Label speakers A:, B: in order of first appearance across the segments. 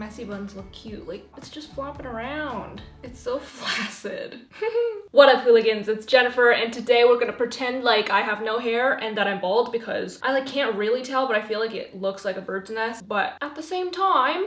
A: messy buns look cute. Like, it's just flopping around. It's so flaccid. What up, hooligans? It's Jennifer, and today we're gonna pretend like I have no hair and that I'm bald because I can't really tell, but I feel like it looks like a bird's nest. But at the same time,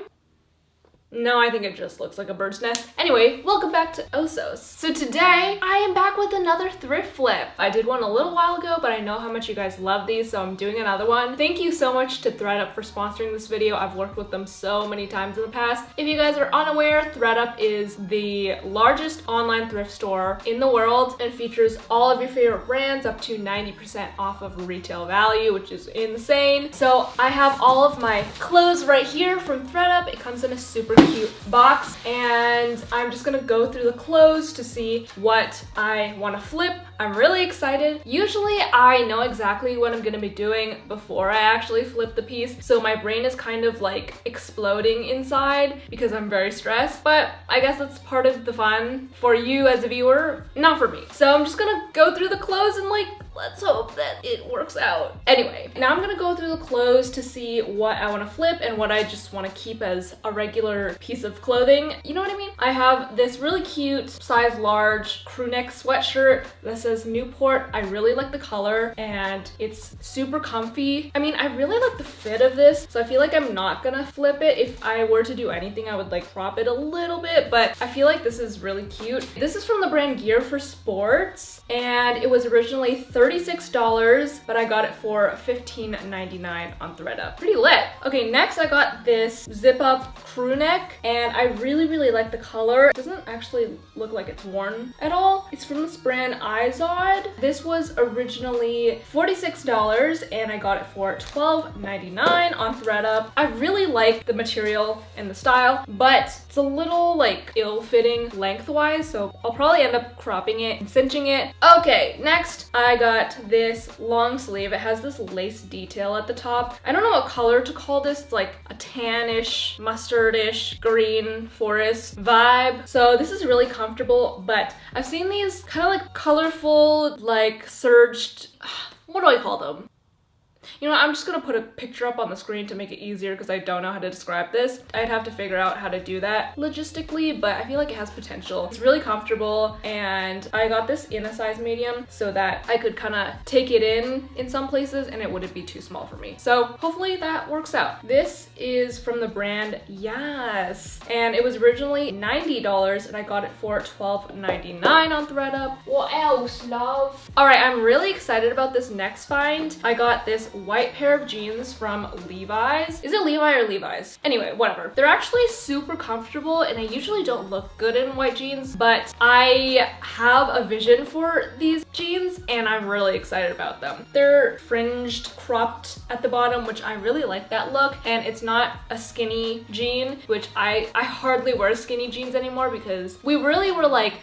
A: no, I think it just looks like a bird's nest. Anyway, welcome back to Osos. So today, I am back with another thrift flip. I did one a little while ago, but I know how much you guys love these, so I'm doing another one. Thank you so much to thredup for sponsoring this video. I've worked with them so many times in the past. If you guys are unaware, thredup is the largest online thrift store in the world and features all of your favorite brands up to 90% off of retail value, which is insane. So I have all of my clothes right here from thredup. It comes in a super cute box, and I'm just gonna go through the clothes to see what I want to flip. I'm really excited. Usually I know exactly what I'm gonna be doing before I actually flip the piece, so my brain is kind of like exploding inside because I'm very stressed, but I guess that's part of the fun for you as a viewer, not for me. So I'm just gonna go through the clothes and let's hope that it works out. Anyway, now I'm gonna go through the clothes to see what I want to flip and what I just want to keep as a regular piece of clothing. You know what I mean? I have this really cute size large crew neck sweatshirt that says Newport. I really like the color and it's super comfy. I mean, I really like the fit of this, so I feel like I'm not gonna flip it. If I were to do anything, I would crop it a little bit, but I feel like this is really cute. This is from the brand Gear for Sports, and it was originally $36, but I got it for $15.99 on thredup. Pretty lit. Okay, next I got this zip up crew neck, and I really like the color. It doesn't actually look like it's worn at all. It's from this brand Izod. This was originally $46 and I got it for $12.99 on thredup. I really like the material and the style, but it's a little ill-fitting lengthwise, so I'll probably end up cropping it and cinching it. Okay, next I got this long sleeve. It has this lace detail at the top. I don't know what color to call this. It's like a tannish, mustardish, green forest vibe. So this is really comfortable, but I've seen these kind of colorful, surged, what do I call them? You know, I'm just gonna put a picture up on the screen to make it easier because I don't know how to describe this. I'd have to figure out how to do that logistically, but I feel like it has potential. It's really comfortable, and I got this in a size medium so that I could kind of take it in some places and it wouldn't be too small for me. So hopefully that works out. This is from the brand Yes, and it was originally $90 and I got it for $12.99 on thredup. What else, love? All right, I'm really excited about this next find. I got this white pair of jeans from Levi's. Is it Levi or Levi's? Anyway, whatever. They're actually super comfortable, and I usually don't look good in white jeans, but I have a vision for these jeans and I'm really excited about them. They're fringed, cropped at the bottom, which I really like that look, and it's not a skinny jean, which I hardly wear skinny jeans anymore because we really were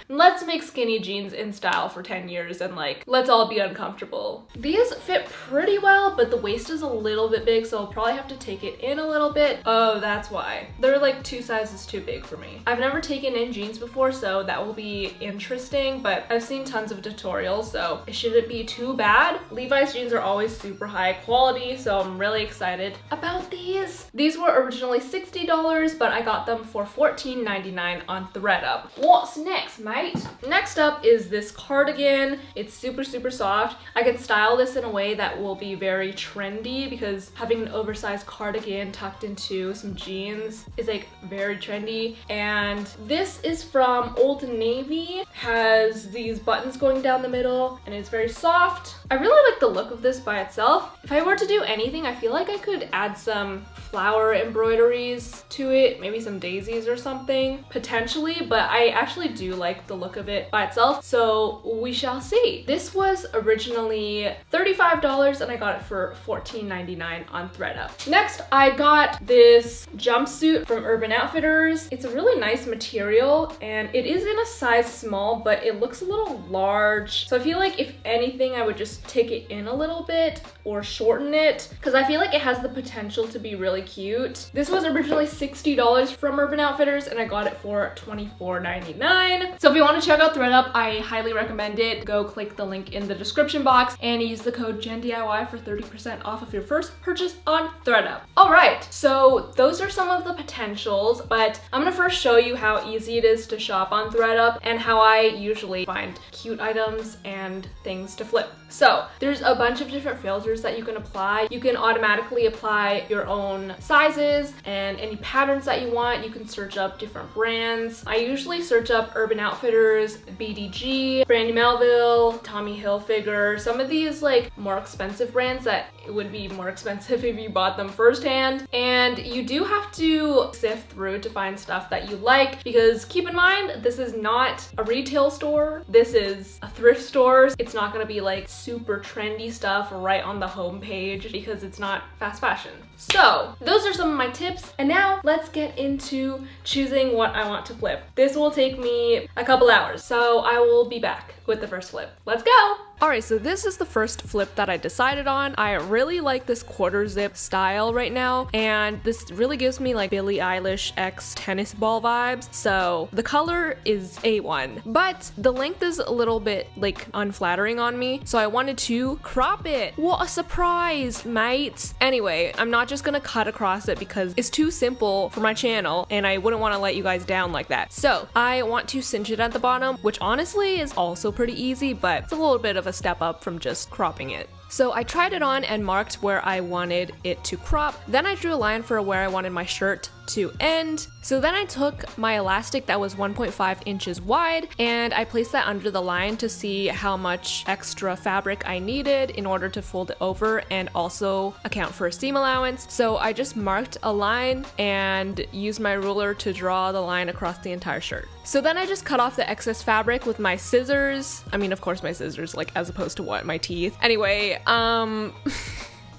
A: let's make skinny jeans in style for 10 years and let's all be uncomfortable. These fit pretty well, but the waist is a little bit big, so I'll probably have to take it in a little bit. Oh, that's why. They're 2 sizes too big for me. I've never taken in jeans before, so that will be interesting, but I've seen tons of tutorials, so it shouldn't be too bad. Levi's jeans are always super high quality, so I'm really excited about these. These were originally $60, but I got them for $14.99 on thredup. What's next, mate? Next up is this cardigan. It's super soft. I can style this in a way that will be very trendy because having an oversized cardigan tucked into some jeans is very trendy. And this is from Old Navy. Has these buttons going down the middle and it's very soft. I really like the look of this by itself. If I were to do anything, I feel like I could add some flower embroideries to it, maybe some daisies or something, potentially, but I actually do like the look of it by itself, so we shall see. This was originally $35 and I got it for $14.99 on thredup. Next, I got this jumpsuit from Urban Outfitters. It's a really nice material and it is in a size small, but it looks a little large. So I feel like if anything, I would just take it in a little bit or shorten it because I feel like it has the potential to be really cute. This was originally $60 from Urban Outfitters and I got it for $24.99. So if you want to check out thredup, I highly recommend it. Go click the link in the description box and use the code JENDIY for 30% 20% off of your first purchase on Thredup. Alright, so those are some of the potentials, but I'm gonna first show you how easy it is to shop on Thredup and how I usually find cute items and things to flip. So there's a bunch of different filters that you can apply. You can automatically apply your own sizes and any patterns that you want. You can search up different brands. I usually search up Urban Outfitters, BDG, Brandy Melville, Tommy Hilfiger, some of these like more expensive brands that it would be more expensive if you bought them firsthand. And you do have to sift through to find stuff that you like, because keep in mind, this is not a retail store. This is a thrift store. It's not gonna be like super trendy stuff right on the home page because it's not fast fashion. So those are some of my tips, and now let's get into choosing what I want to flip. This will take me a couple hours, so I will be back with the first flip. Let's go! Alright, so this is the first flip that I decided on. I really like this quarter zip style right now, and this really gives me like Billie Eilish x tennis ball vibes. So the color is A1, but the length is a little bit like unflattering on me, so I wanted to crop it. What a surprise, mate! Anyway, I'm not just gonna cut across it because it's too simple for my channel and I wouldn't want to let you guys down like that. So I want to cinch it at the bottom, which honestly is also pretty easy, but it's a little bit of a step up from just cropping it. So I tried it on and marked where I wanted it to crop. Then I drew a line for where I wanted my shirt to end. So then I took my elastic that was 1.5 inches wide and I placed that under the line to see how much extra fabric I needed in order to fold it over and also account for a seam allowance. So I just marked a line and used my ruler to draw the line across the entire shirt. So then I just cut off the excess fabric with my scissors. I mean, of course my scissors, like as opposed to what, my teeth. Anyway,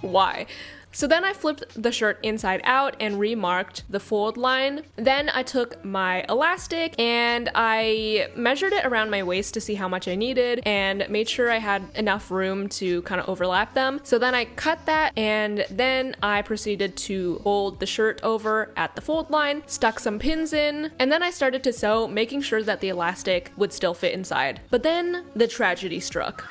A: why? So then I flipped the shirt inside out and remarked the fold line. Then I took my elastic and I measured it around my waist to see how much I needed and made sure I had enough room to kind of overlap them. So then I cut that and then I proceeded to fold the shirt over at the fold line, stuck some pins in, and then I started to sew, making sure that the elastic would still fit inside. But then the tragedy struck.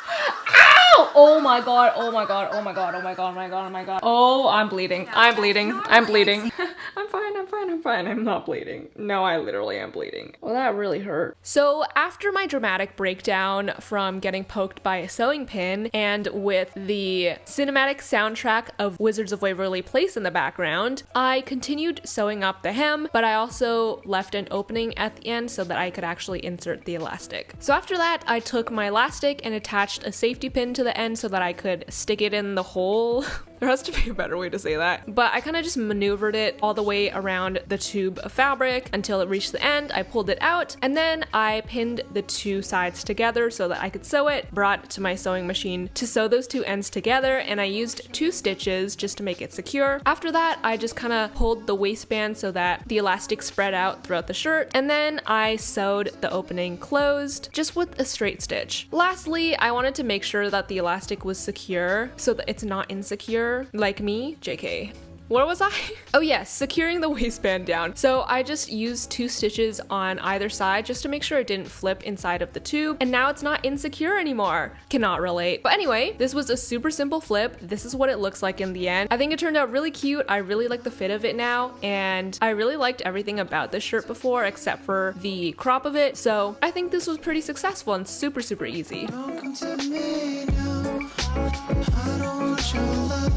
A: Oh my god, oh my god, oh my god, oh my god, oh my god, oh my god. Oh, I'm bleeding. I'm bleeding. I'm bleeding. I'm fine, I'm fine, I'm fine. I'm not bleeding. No, I literally am bleeding. Well, that really hurt. So after my dramatic breakdown from getting poked by a sewing pin and with the cinematic soundtrack of Wizards of Waverly Place in the background, I continued sewing up the hem, but I also left an opening at the end so that I could actually insert the elastic. So after that, I took my elastic and attached a safety pin to the end so that I could stick it in the hole. There has to be a better way to say that. But I kind of just maneuvered it all the way around the tube of fabric until it reached the end. I pulled it out and then I pinned the two sides together so that I could sew it, brought it to my sewing machine to sew those two ends together, and I used 2 stitches just to make it secure. After that, I just kind of pulled the waistband so that the elastic spread out throughout the shirt, and then I sewed the opening closed just with a straight stitch. Lastly, I wanted to make sure that the elastic was secure so that it's not insecure like me. JK. Where was I? Oh yes, securing the waistband down. So I just used 2 stitches on either side just to make sure it didn't flip inside of the tube, and now it's not insecure anymore. Cannot relate. But anyway, this was a super simple flip. This is what it looks like in the end. I think it turned out really cute. I really like the fit of it now, and I really liked everything about this shirt before except for the crop of it. So I think this was pretty successful and super, super easy.
B: Welcome to me now. I don't want your love.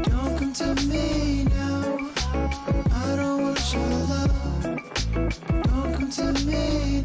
B: Don't come to me now. I don't want your love. Don't come to me.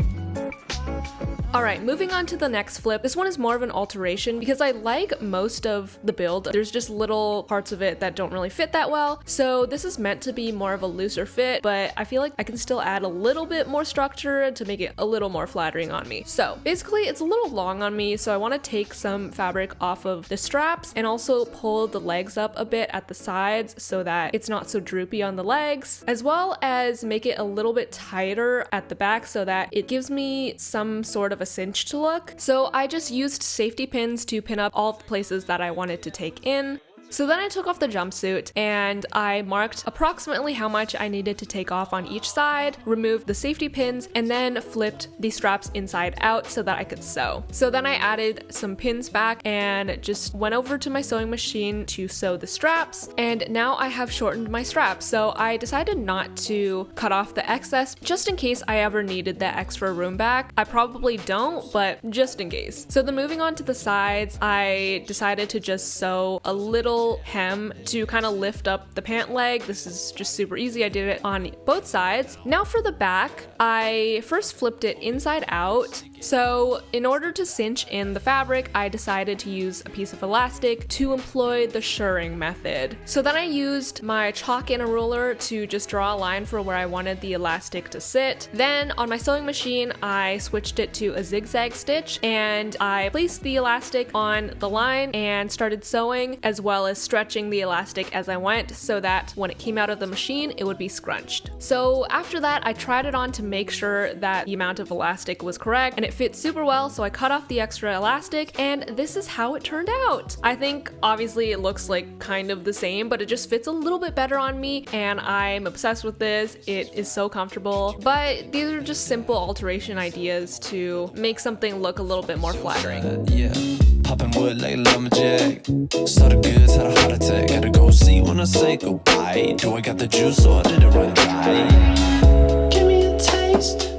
A: Alright, moving on to the next flip. This one is more of an alteration because I like most of the build. There's just little parts of it that don't really fit that well. So this is meant to be more of a looser fit, but I feel like I can still add a little bit more structure to make it a little more flattering on me. So basically it's a little long on me, so I want to take some fabric off of the straps and also pull the legs up a bit at the sides so that it's not so droopy on the legs, as well as make it a little bit tighter at the back so that it gives me some sort of a cinch to look. So I just used safety pins to pin up all the places that I wanted to take in. So then I took off the jumpsuit and I marked approximately how much I needed to take off on each side, removed the safety pins, and then flipped the straps inside out so that I could sew. So then I added some pins back and just went over to my sewing machine to sew the straps, and now I have shortened my straps. So I decided not to cut off the excess just in case I ever needed that extra room back. I probably don't, but just in case. So then moving on to the sides, I decided to just sew a little hem to kind of lift up the pant leg. This is just super easy. I did it on both sides. Now for the back, I first flipped it inside out. So in order to cinch in the fabric, I decided to use a piece of elastic to employ the shirring method. So then I used my chalk and a ruler to just draw a line for where I wanted the elastic to sit. Then on my sewing machine, I switched it to a zigzag stitch and I placed the elastic on the line and started sewing, as well as stretching the elastic as I went so that when it came out of the machine, it would be scrunched. So after that, I tried it on to make sure that the amount of elastic was correct, and it fit super well, so I cut off the extra elastic, and this is how it turned out. I think obviously it looks like kind of the same, but it just fits a little bit better on me, and I'm obsessed with this. It is so comfortable, but these are just simple alteration ideas to make something look a little bit more flattering.
B: Yeah, popping wood like a lumberjack. Started good, had a heart attack. Gotta go see when I say goodbye. Do I got the juice or did it run dry? Give me a taste.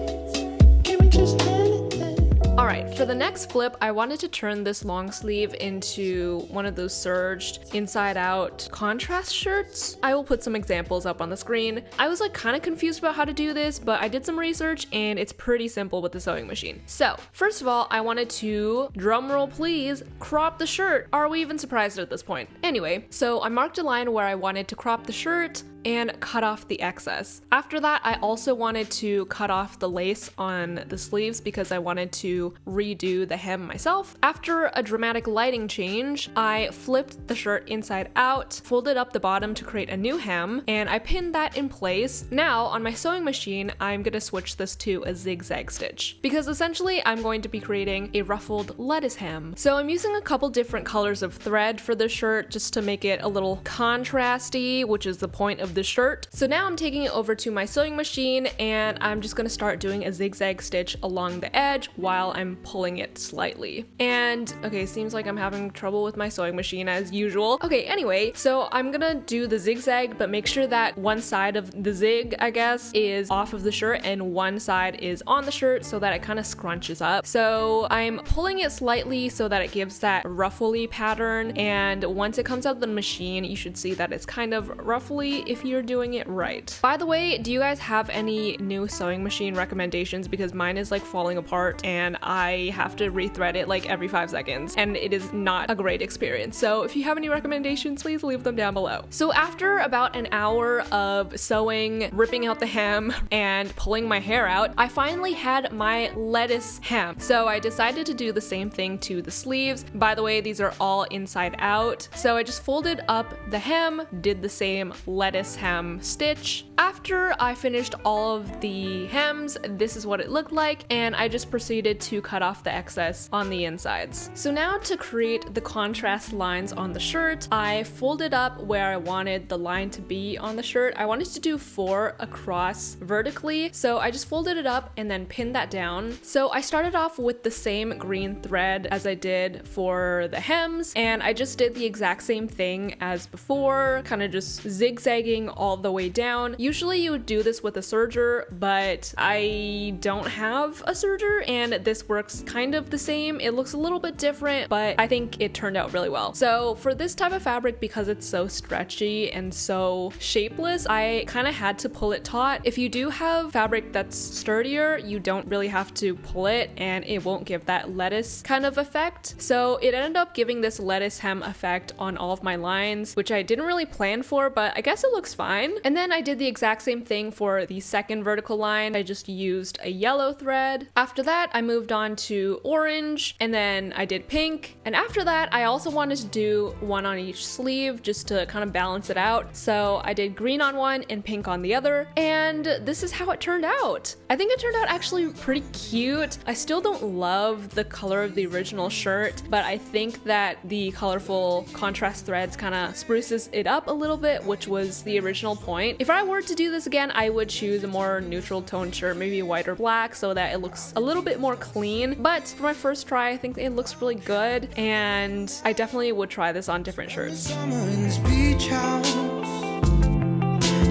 B: Give me just anything.
A: Alright, for the next flip, I wanted to turn this long sleeve into one of those serged inside out contrast shirts. I will put some examples up on the screen. I was like kind of confused about how to do this, but I did some research and it's pretty simple with the sewing machine. So first of all, I wanted to, drumroll please, crop the shirt. Are we even surprised at this point? Anyway, so I marked a line where I wanted to crop the shirt and cut off the excess. After that, I also wanted to cut off the lace on the sleeves because I wanted to redo the hem myself. After a dramatic lighting change, I flipped the shirt inside out, folded up the bottom to create a new hem, and I pinned that in place. Now, on my sewing machine, I'm gonna switch this to a zigzag stitch because essentially I'm going to be creating a ruffled lettuce hem. So I'm using a couple different colors of thread for this shirt just to make it a little contrasty, which is the point of the shirt. So now I'm taking it over to my sewing machine and I'm just gonna start doing a zigzag stitch along the edge while I'm pulling it slightly. And okay, seems like I'm having trouble with my sewing machine as usual. Okay, anyway, so I'm gonna do the zigzag, but make sure that one side of the zig, I guess, is off of the shirt and one side is on the shirt so that it kind of scrunches up. So I'm pulling it slightly so that it gives that ruffly pattern, and once it comes out of the machine, you should see that it's kind of ruffly if you're doing it right. By the way, do you guys have any new sewing machine recommendations? Because mine is like falling apart and I have to rethread it like every 5 seconds and it is not a great experience. So if you have any recommendations, please leave them down below. So after about an hour of sewing, ripping out the hem, and pulling my hair out, I finally had my lettuce hem. So I decided to do the same thing to the sleeves. By the way, these are all inside out. So I just folded up the hem, did the same lettuce hem stitch. After I finished all of the hems, this is what it looked like, and I just proceeded to cut off the excess on the insides. So now to create the contrast lines on the shirt, I folded up where I wanted the line to be on the shirt. I wanted to do 4 across vertically, so I just folded it up and then pinned that down. So I started off with the same green thread as I did for the hems, and I just did the exact same thing as before, kind of just zigzagging all the way down. Usually you would do this with a serger, but I don't have a serger and this works kind of the same. It looks a little bit different, but I think it turned out really well. So for this type of fabric, because it's so stretchy and so shapeless, I kind of had to pull it taut. If you do have fabric that's sturdier, you don't really have to pull it and it won't give that lettuce kind of effect. So it ended up giving this lettuce hem effect on all of my lines, which I didn't really plan for, but I guess it looks fine. And then I did the exact same thing for the second vertical line. I just used a yellow thread. After that, I moved on to orange, and then I did pink. And after that, I also wanted to do one on each sleeve just to kind of balance it out. So I did green on one and pink on the other, and this is how it turned out. I think it turned out actually pretty cute. I still don't love the color of the original shirt, but I think that the colorful contrast threads kind of spruces it up a little bit, which was the original point. If I were to do this again, I would choose a more neutral tone shirt, maybe white or black, so that it looks a little bit more clean. But for my first try, I think it looks really good, and I definitely would try this on different shirts.
B: Summer in this beach house.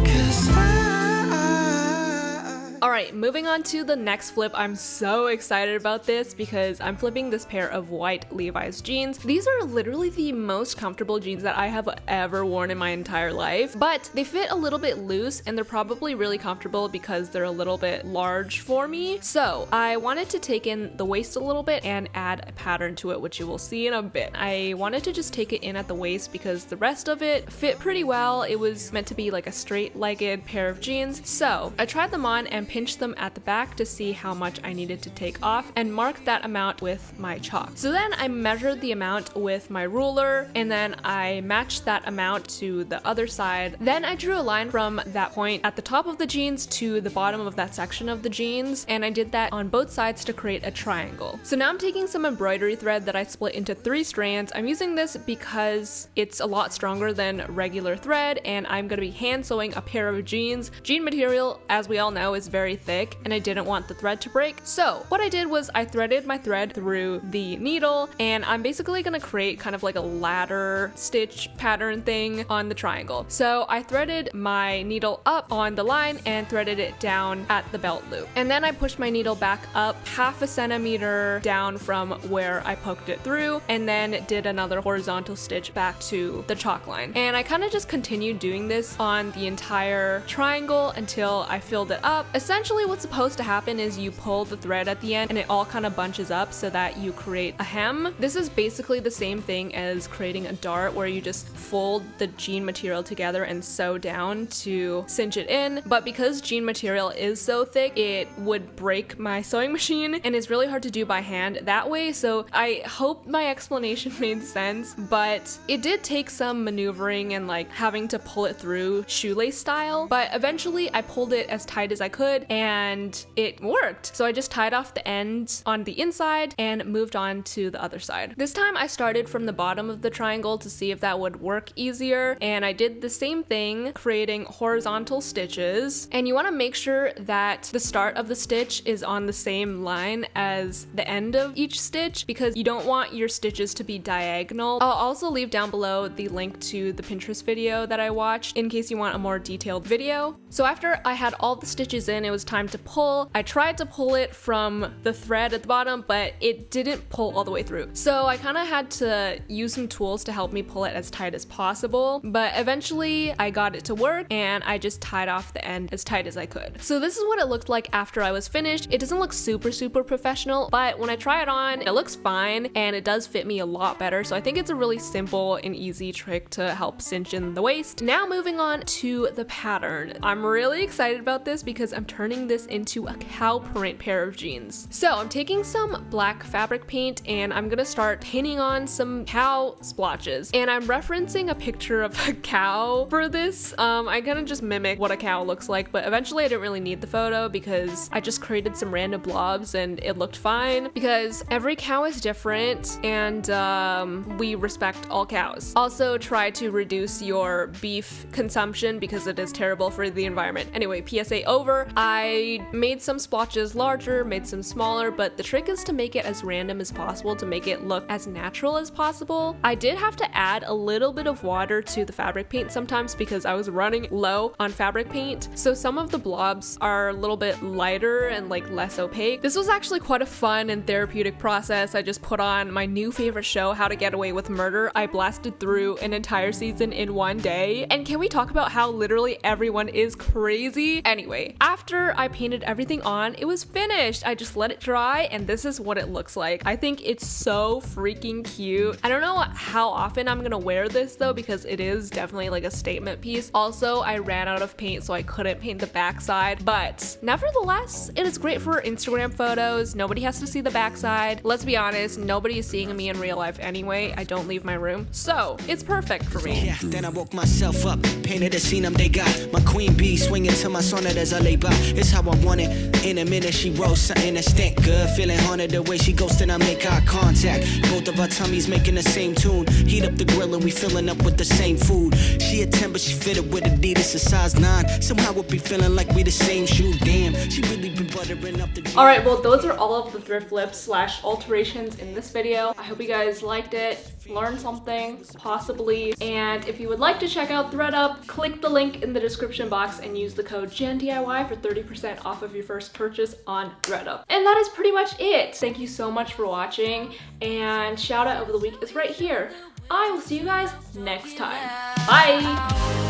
B: 'Cause
A: Alright, moving on to the next flip. I'm so excited about this because I'm flipping this pair of white Levi's jeans. These are literally the most comfortable jeans that I have ever worn in my entire life, but they fit a little bit loose and they're probably really comfortable because they're a little bit large for me. So I wanted to take in the waist a little bit and add a pattern to it, which you will see in a bit. I wanted to just take it in at the waist because the rest of it fit pretty well. It was meant to be like a straight-legged pair of jeans. So I tried them on and pinched them at the back to see how much I needed to take off and marked that amount with my chalk. So then I measured the amount with my ruler and then I matched that amount to the other side. Then I drew a line from that point at the top of the jeans to the bottom of that section of the jeans, and I did that on both sides to create a triangle. So now I'm taking some embroidery thread that I split into 3 strands. I'm using this because it's a lot stronger than regular thread, and I'm gonna be hand sewing a pair of jeans. Jean material, as we all know, is very thick and I didn't want the thread to break. So what I did was I threaded my thread through the needle, and I'm basically gonna create kind of like a ladder stitch pattern thing on the triangle. So I threaded my needle up on the line and threaded it down at the belt loop. And then I pushed my needle back up 1/2 centimeter down from where I poked it through, and then did another horizontal stitch back to the chalk line. And I kind of just continued doing this on the entire triangle until I filled it up. Essentially what's supposed to happen is you pull the thread at the end and it all kind of bunches up so that you create a hem. This is basically the same thing as creating a dart where you just fold the jean material together and sew down to cinch it in, but because jean material is so thick it would break my sewing machine and it's really hard to do by hand that way. So I hope my explanation made sense, but it did take some maneuvering and like having to pull it through shoelace style, but eventually I pulled it as tight as I could and it worked. So I just tied off the ends on the inside and moved on to the other side. This time I started from the bottom of the triangle to see if that would work easier, and I did the same thing, creating horizontal stitches. And you want to make sure that the start of the stitch is on the same line as the end of each stitch because you don't want your stitches to be diagonal. I'll also leave down below the link to the Pinterest video that I watched in case you want a more detailed video. So after I had all the stitches in, it was time to pull. I tried to pull it from the thread at the bottom, but it didn't pull all the way through. So I kind of had to use some tools to help me pull it as tight as possible, but eventually I got it to work and I just tied off the end as tight as I could. So this is what it looked like after I was finished. It doesn't look super professional, but when I try it on, it looks fine and it does fit me a lot better. So I think it's a really simple and easy trick to help cinch in the waist. Now moving on to the pattern. I'm really excited about this because I'm turning this into a cow print pair of jeans. So I'm taking some black fabric paint and I'm gonna start painting on some cow splotches. And I'm referencing a picture of a cow for this. I kind of just mimic what a cow looks like, but eventually I didn't really need the photo because I just created some random blobs and it looked fine because every cow is different and we respect all cows. Also try to reduce your beef consumption because it is terrible for the environment. Anyway, PSA over. I made some splotches larger, made some smaller, but the trick is to make it as random as possible to make it look as natural as possible. I did have to add a little bit of water to the fabric paint sometimes because I was running low on fabric paint. So some of the blobs are a little bit lighter and like less opaque. This was actually quite a fun and therapeutic process. I just put on my new favorite show, How to Get Away with Murder. I blasted through an entire season in one day. And can we talk about how literally everyone is crazy? Anyway, after I painted everything on, it was finished. I just let it dry and this is what it looks like. I think it's so freaking cute. I don't know how often I'm gonna wear this though, because it is definitely like a statement piece. Also, I ran out of paint, so I couldn't paint the backside, but nevertheless, it is great for Instagram photos. Nobody has to see the backside. Let's be honest, nobody is seeing me in real life anyway. I don't leave my room, so it's perfect for me.
C: Yeah, then I woke myself up, painted a scene they got. My queen bee swinging to my sonnet as I lay by. It's how I want it. In a minute, she wrote something that stink good. Feeling haunted the way she goes, then I make eye contact. Both of our tummies making the same tune. Heat up the grill and we filling up with the same food. She a 10, but she fitted with Adidas, a size 9. Somehow it be feeling like we the same shoe. Damn, she really been buttering up the gym.
A: Alright, well those are all of the thrift flips / alterations in this video. I hope you guys liked it, learned something, possibly. And if you would like to check out thredup, click the link in the description box and use the code JENDIY for 30% off of your first purchase on thredup. And that is pretty much it. Thank you so much for watching, and shout out of the week is right here. I will see you guys next time. Bye!